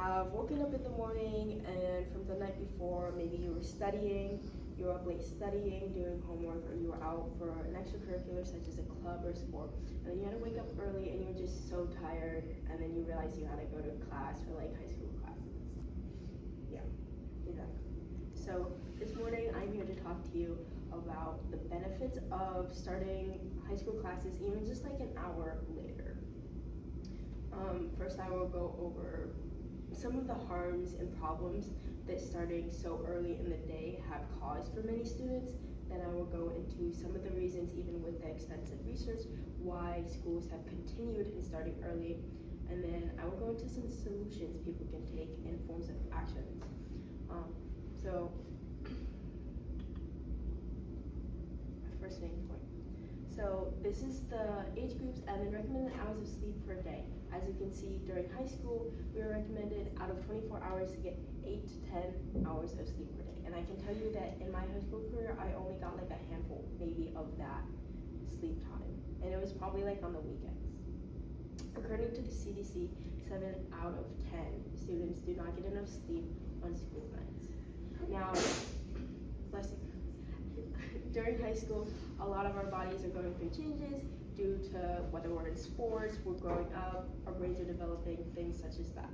have woken up in the morning and from the night before, maybe you were studying, you were up late studying, doing homework, or you were out for an extracurricular such as a club or sport, and then you had to wake up early and you were just so tired, and then you realized you had to go to class for like high school classes. Yeah, exactly. So this morning I'm here to talk to you about the benefits of starting high school classes even just like an hour later. First I will go over some of the harms and problems that starting so early in the day have caused for many students. Then I will go into some of the reasons, even with the extensive research, why schools have continued in starting early. And then I will go into some solutions people can take and forms of actions. So first main point. So this is the age groups and then recommended hours of sleep per day. As you can see, during high school, we were recommended out of 24 hours to get 8 to 10 hours of sleep per day. And I can tell you that in my high school career, I only got like a handful maybe of that sleep time. And it was probably like on the weekends. According to the CDC, 7 out of 10 students do not get enough sleep on school nights. Now, bless you. During high school, a lot of our bodies are going through changes due to whether we're in sports, we're growing up, our brains are developing, things such as that.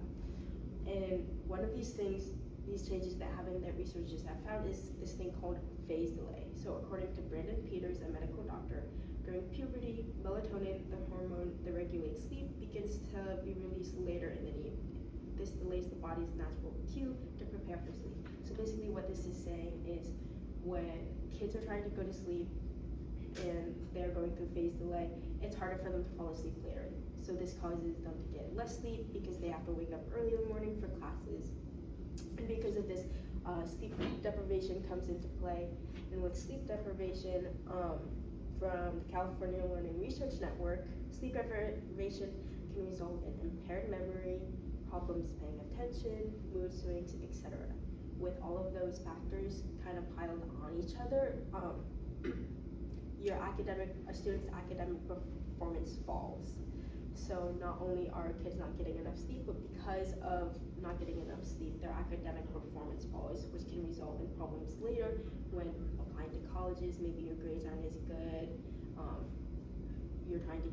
And one of these things, these changes that happen that researchers have found is this thing called phase delay. So according to Brandon Peters, a medical doctor, during puberty, melatonin, the hormone that regulates sleep, begins to be released later in the evening. This delays the body's natural cue to prepare for sleep. So basically what this is saying is when kids are trying to go to sleep and they're going through phase delay, it's harder for them to fall asleep later. So this causes them to get less sleep because they have to wake up early in the morning for classes. And because of this, sleep deprivation comes into play. And with sleep deprivation, from the California Learning Research Network, sleep deprivation can result in impaired memory, problems paying attention, mood swings, etc. With all of those factors kind of piled on each other, a student's academic performance falls. So not only are kids not getting enough sleep, but because of not getting enough sleep, their academic performance falls, which can result in problems later when applying to colleges. Maybe your grades aren't as good, you're trying to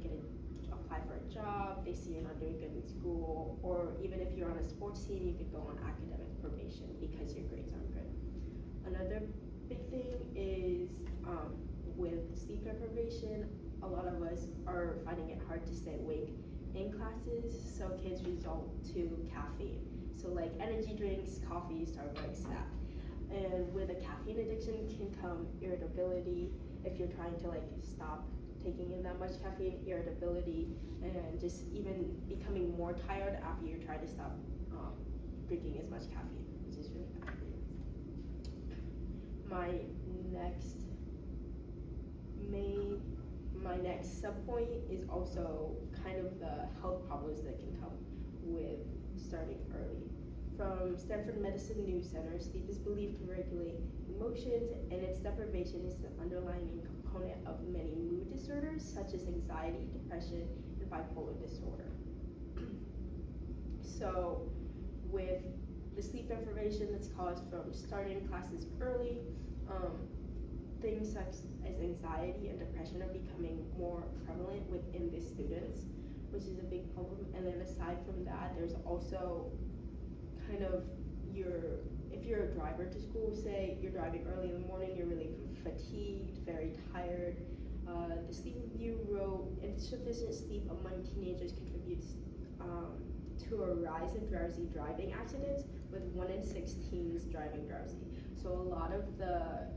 apply for a job, they see you're not doing good in school, or even if you're on a sports team, you could go on academic probation because your grades aren't good. Another big thing is with sleep deprivation, a lot of us are finding it hard to stay awake in classes, so kids resort to caffeine. So like energy drinks, coffee, Starbucks, that. And with a caffeine addiction can come irritability if you're trying to like stop taking in that much caffeine, irritability, and just even becoming more tired after you try to stop drinking as much caffeine, which is really bad for you. My next sub-point is also kind of the health problems that can come with starting early. From Stanford Medicine News Center, sleep is believed to regulate emotions, and its deprivation is the underlying component of many mood disorders such as anxiety, depression, and bipolar disorder. So with the sleep deprivation that's caused from starting classes early, things such as anxiety and depression are becoming more prevalent within the students, which is a big problem. And then aside from that, there's also kind of if you're a driver to school, say you're driving early in the morning, you're really fatigued, very tired. The sleep review wrote, insufficient sleep among teenagers contributes to a rise in drowsy driving accidents, with 1 in 6 teens driving drowsy. So a lot of the